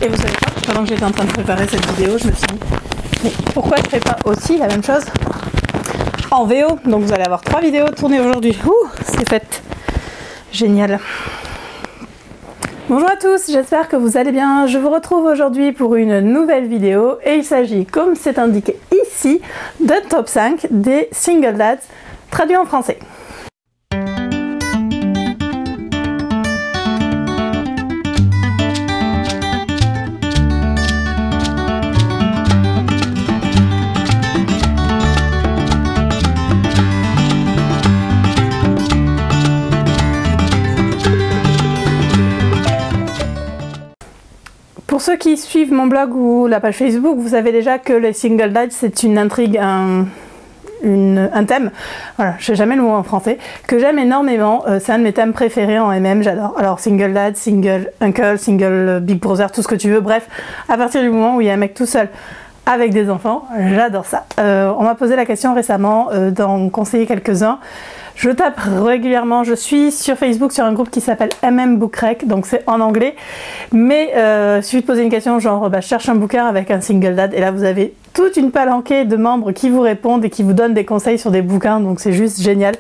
Et vous savez quoi, pendant que j'étais en train de préparer cette vidéo, je me suis dit, mais pourquoi je ne fais pas aussi la même chose en VO? Donc vous allez avoir 3 vidéos tournées aujourd'hui. Ouh, c'est fait. Génial. Bonjour à tous, j'espère que vous allez bien. Je vous retrouve aujourd'hui pour une nouvelle vidéo et il s'agit, comme c'est indiqué ici, de top 5 des single dads traduits en français. Pour ceux qui suivent mon blog ou la page Facebook, vous savez déjà que les single dads, c'est une intrigue, un thème, voilà, je sais jamais le mot en français, que j'aime énormément. C'est un de mes thèmes préférés en MM, j'adore. Alors single dad, single uncle, single big brother, tout ce que tu veux, bref, à partir du moment où il y a un mec tout seul avec des enfants, j'adore ça. On m'a posé la question récemment d'en conseiller quelques-uns. Je tape régulièrement, je suis sur Facebook sur un groupe qui s'appelle MM Bookrec, donc c'est en anglais, mais il suffit de poser une question genre je cherche un bouquin avec un single dad, et là vous avez toute une palanquée de membres qui vous répondent et qui vous donnent des conseils sur des bouquins, donc c'est juste génial.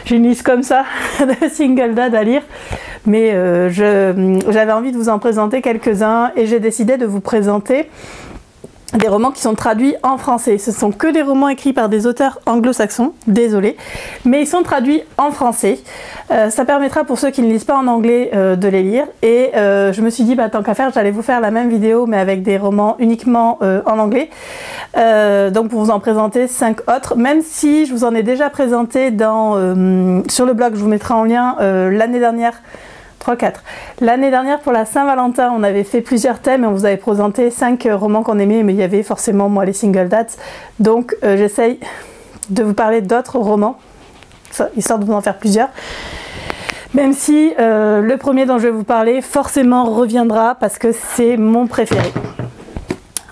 J'ai une liste comme ça de single dad à lire, mais j'avais envie de vous en présenter quelques-uns et j'ai décidé de vous présenter des romans qui sont traduits en français. Ce sont que des romans écrits par des auteurs anglo-saxons, désolé, mais ils sont traduits en français. Ça permettra pour ceux qui ne lisent pas en anglais de les lire. Et je me suis dit, tant qu'à faire, j'allais vous faire la même vidéo, mais avec des romans uniquement en anglais. Donc pour vous en présenter 5 autres, même si je vous en ai déjà présenté sur le blog, je vous mettrai en lien l'année dernière. 3-4. L'année dernière pour la Saint-Valentin, on avait fait plusieurs thèmes et on vous avait présenté 5 romans qu'on aimait, mais il y avait forcément moi les single dads. Donc j'essaye de vous parler d'autres romans, histoire de vous en faire plusieurs. Même si le premier dont je vais vous parler forcément reviendra parce que c'est mon préféré.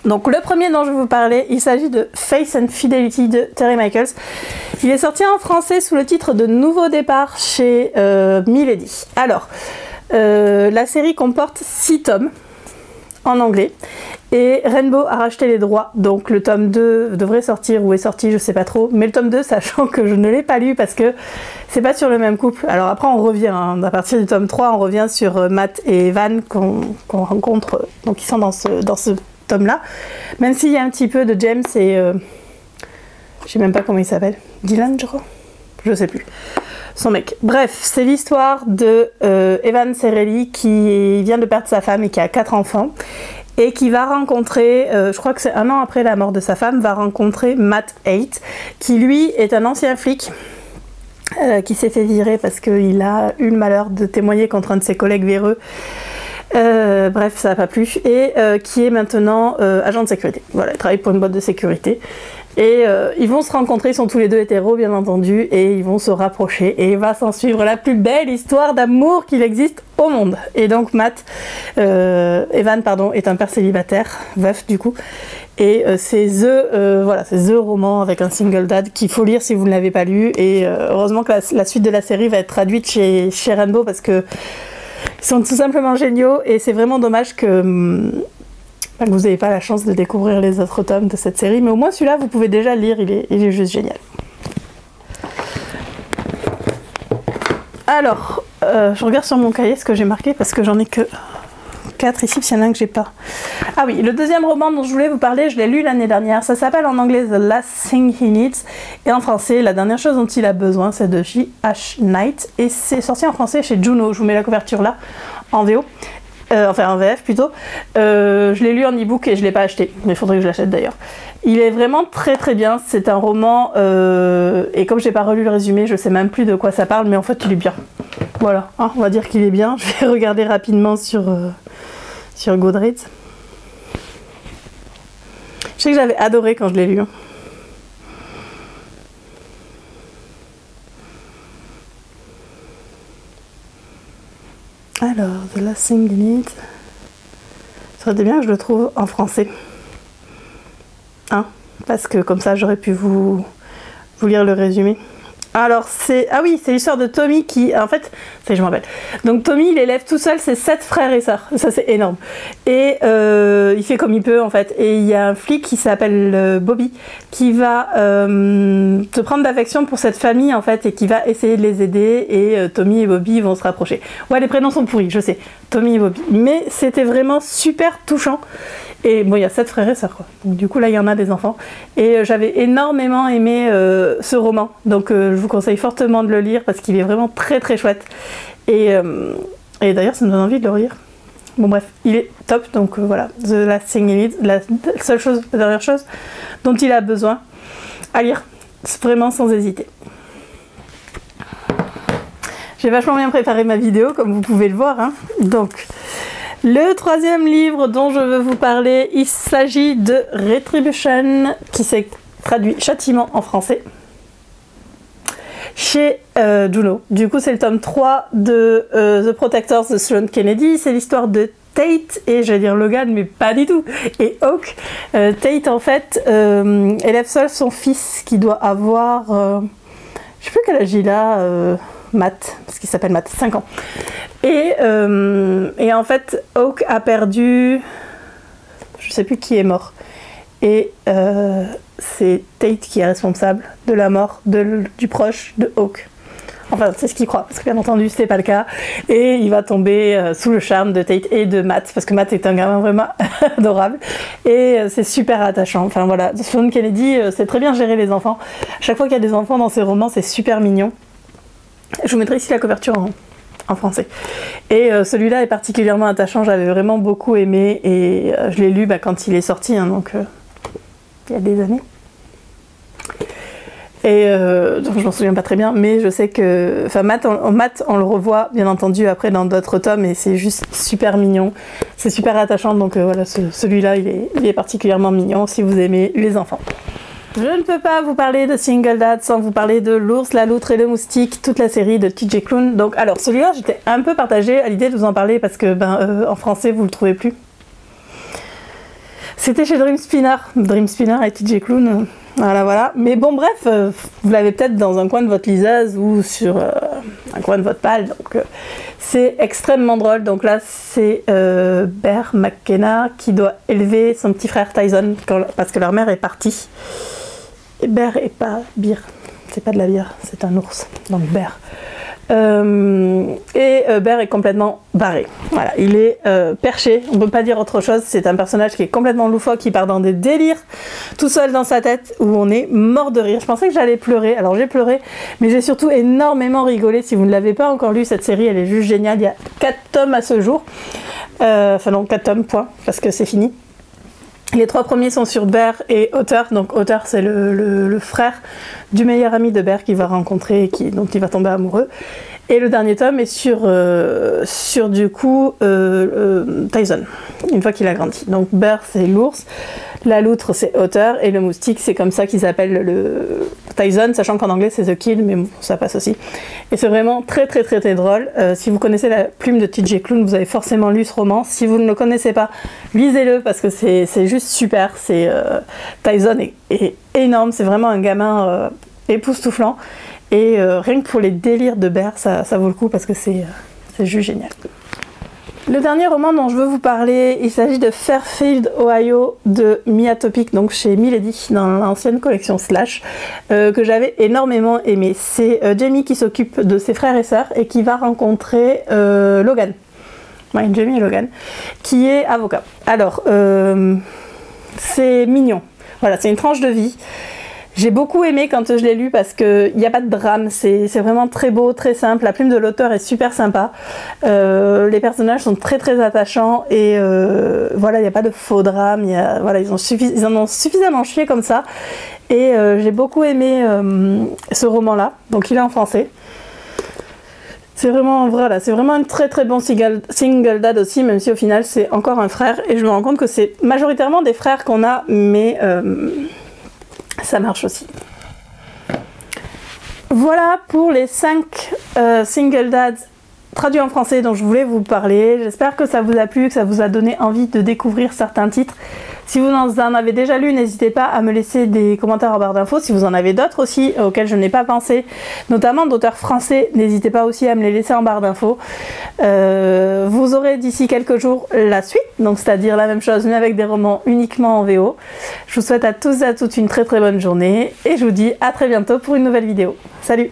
Donc le premier dont je vais vous parler, il s'agit de Faith and Fidelity de Terry Michaels. Il est sorti en français sous le titre de Nouveau départ chez Milady. Alors, la série comporte 6 tomes en anglais et Rainbow a racheté les droits, donc le tome 2 devrait sortir ou est sorti, je sais pas trop, mais le tome 2, sachant que je ne l'ai pas lu parce que c'est pas sur le même couple. Alors après on revient, à partir du tome 3, on revient sur Matt et Evan qu'on rencontre, donc ils sont dans ce tome là, même s'il y a un petit peu de James et je sais même pas comment il s'appelle, Dylan je crois, je sais plus, son mec. Bref, c'est l'histoire de Evan Serelli qui vient de perdre sa femme et qui a 4 enfants et qui va rencontrer, je crois que c'est 1 an après la mort de sa femme, va rencontrer Matt Haight qui lui est un ancien flic qui s'est fait virer parce qu'il a eu le malheur de témoigner contre un de ses collègues véreux. Bref, ça n'a pas plu, et qui est maintenant agent de sécurité. Voilà, il travaille pour une boîte de sécurité. Et ils vont se rencontrer, ils sont tous les deux hétéros bien entendu, et ils vont se rapprocher. Et il va s'en suivre la plus belle histoire d'amour qu'il existe au monde. Et donc Evan est un père célibataire, veuf du coup. Et c'est the roman avec un single dad qu'il faut lire si vous ne l'avez pas lu. Et heureusement que la suite de la série va être traduite chez Rainbow parce que ils sont tout simplement géniaux et c'est vraiment dommage que vous n'ayez pas la chance de découvrir les autres tomes de cette série, mais au moins celui-là vous pouvez déjà le lire, il est juste génial. Alors, je regarde sur mon cahier ce que j'ai marqué parce que j'en ai que 4 ici, puis il y en a un que j'ai pas. Ah oui, le deuxième roman dont je voulais vous parler, je l'ai lu l'année dernière, ça s'appelle en anglais The Last Thing He Needs, et en français, La dernière chose dont il a besoin, c'est de J.H. Knight, et c'est sorti en français chez Juno, je vous mets la couverture là, en VO, enfin en VF plutôt. Je l'ai lu en e-book et je l'ai pas acheté, mais il faudrait que je l'achète d'ailleurs. Il est vraiment très très bien, c'est un roman, et comme j'ai pas relu le résumé, je sais même plus de quoi ça parle, mais en fait il est bien. Voilà, hein, on va dire qu'il est bien, je vais regarder rapidement sur Goodreads. Je sais que j'avais adoré quand je l'ai lu. Alors, The Last Thing You Need. Ça serait bien que je le trouve en français. Hein, parce que comme ça, j'aurais pu vous lire le résumé. Alors c'est... Ah oui, c'est l'histoire de Tommy qui... En fait, ça je me rappelle. Donc Tommy, il élève tout seul ses 7 frères et sœurs. Ça c'est énorme. Et il fait comme il peut en fait. Et il y a un flic qui s'appelle Bobby qui va te prendre d'affection pour cette famille en fait et qui va essayer de les aider. Et Tommy et Bobby vont se rapprocher. Ouais, les prénoms sont pourris, je sais. Tommy et Bobby. Mais c'était vraiment super touchant. Et bon, il y a 7 frères et sœurs, quoi. Donc, du coup, là, il y en a des enfants. Et j'avais énormément aimé ce roman. Donc, je vous conseille fortement de le lire parce qu'il est vraiment très, très chouette. Et d'ailleurs, ça me donne envie de le relire. Bon, bref, il est top. Donc, voilà. The Last Thing He Needs. La seule chose, la dernière chose dont il a besoin à lire. Vraiment sans hésiter. J'ai vachement bien préparé ma vidéo, comme vous pouvez le voir. Hein. Donc... Le troisième livre dont je veux vous parler, il s'agit de Retribution, qui s'est traduit Châtiment en français, chez Juno. Du coup, c'est le tome 3 de The Protectors de Sloane Kennedy. C'est l'histoire de Tate et j'allais dire Logan, mais pas du tout, et Hawk. Tate, en fait, élève seul son fils qui doit avoir... je sais plus quel âge il a... Matt, parce qu'il s'appelle Matt, 5 ans. Et en fait, Hawk a perdu... Je sais plus qui est mort. Et c'est Tate qui est responsable de la mort du proche de Hawk. Enfin, c'est ce qu'il croit, parce que bien entendu, c'était pas le cas. Et il va tomber sous le charme de Tate et de Matt, parce que Matt est un gamin vraiment adorable. Et c'est super attachant. Enfin voilà, Sloane Kennedy sait très bien gérer les enfants. À chaque fois qu'il y a des enfants dans ses romans, c'est super mignon. Je vous mettrai ici la couverture en français. Et celui-là est particulièrement attachant, j'avais vraiment beaucoup aimé et je l'ai lu quand il est sorti, hein, donc il y a des années. Et donc je m'en souviens pas très bien, mais je sais que... Enfin, Matt, on le revoit bien entendu après dans d'autres tomes et c'est juste super mignon. C'est super attachant, donc voilà, celui-là il est particulièrement mignon si vous aimez les enfants. Je ne peux pas vous parler de Single Dad sans vous parler de L'ours, la loutre et le moustique, toute la série de TJ Klune. Donc, alors celui-là, j'étais un peu partagée à l'idée de vous en parler parce que en français, vous le trouvez plus. C'était chez Dream Spinner et TJ Klune. Voilà. Mais bon, bref, vous l'avez peut-être dans un coin de votre liseuse ou sur un coin de votre palle. Donc, c'est extrêmement drôle. Donc là, c'est Bear McKenna qui doit élever son petit frère Tyson parce que leur mère est partie. Et Bear et pas Bear, c'est pas de la bière, c'est un ours, donc Bear. Bear est complètement barré. Voilà, il est perché, on peut pas dire autre chose. C'est un personnage qui est complètement loufoque, qui part dans des délires tout seul dans sa tête où on est mort de rire. Je pensais que j'allais pleurer, alors j'ai pleuré, mais j'ai surtout énormément rigolé. Si vous ne l'avez pas encore lu, cette série elle est juste géniale. Il y a 4 tomes à ce jour, enfin non 4 tomes point, parce que c'est fini. Les 3 premiers sont sur Bear et Otter. Donc Otter, c'est le frère du meilleur ami de Bear qu'il va rencontrer et dont il va tomber amoureux. Et le dernier tome est sur du coup Tyson, une fois qu'il a grandi. Donc Bear, c'est l'ours, la loutre, c'est Otter, et le moustique, c'est comme ça qu'ils appellent le Tyson, sachant qu'en anglais c'est The Kid, mais bon, ça passe aussi. Et c'est vraiment très très très très drôle. Si vous connaissez la plume de TJ Klune, vous avez forcément lu ce roman. Si vous ne le connaissez pas, lisez-le parce que c'est juste super. Tyson est énorme, c'est vraiment un gamin époustouflant. Et rien que pour les délires de Bear, ça vaut le coup parce que c'est juste génial. Le dernier roman dont je veux vous parler, il s'agit de Fairfield, Ohio, de Mia Topic, donc chez Milady, dans l'ancienne collection Slash, que j'avais énormément aimé. C'est Jamie qui s'occupe de ses frères et sœurs et qui va rencontrer Logan. Ouais, Jamie et Logan, qui est avocat. Alors, c'est mignon. Voilà, c'est une tranche de vie. J'ai beaucoup aimé quand je l'ai lu parce qu'il n'y a pas de drame, c'est vraiment très beau, très simple. La plume de l'auteur est super sympa. Les personnages sont très très attachants et voilà, il n'y a pas de faux drame. Voilà, ils en ont suffisamment chié comme ça. Et j'ai beaucoup aimé ce roman-là. Donc il est en français. C'est vraiment, voilà, c'est vraiment un très très bon single dad aussi, même si au final c'est encore un frère. Et je me rends compte que c'est majoritairement des frères qu'on a, mais... ça marche aussi. Voilà pour les 5 single dads traduits en français dont je voulais vous parler. J'espère que ça vous a plu, que ça vous a donné envie de découvrir certains titres. Si vous en avez déjà lu, n'hésitez pas à me laisser des commentaires en barre d'infos. Si vous en avez d'autres aussi auxquels je n'ai pas pensé, notamment d'auteurs français, n'hésitez pas aussi à me les laisser en barre d'infos. Vous aurez d'ici quelques jours la suite, donc c'est-à-dire la même chose mais avec des romans uniquement en VO. Je vous souhaite à tous et à toutes une très très bonne journée et je vous dis à très bientôt pour une nouvelle vidéo. Salut!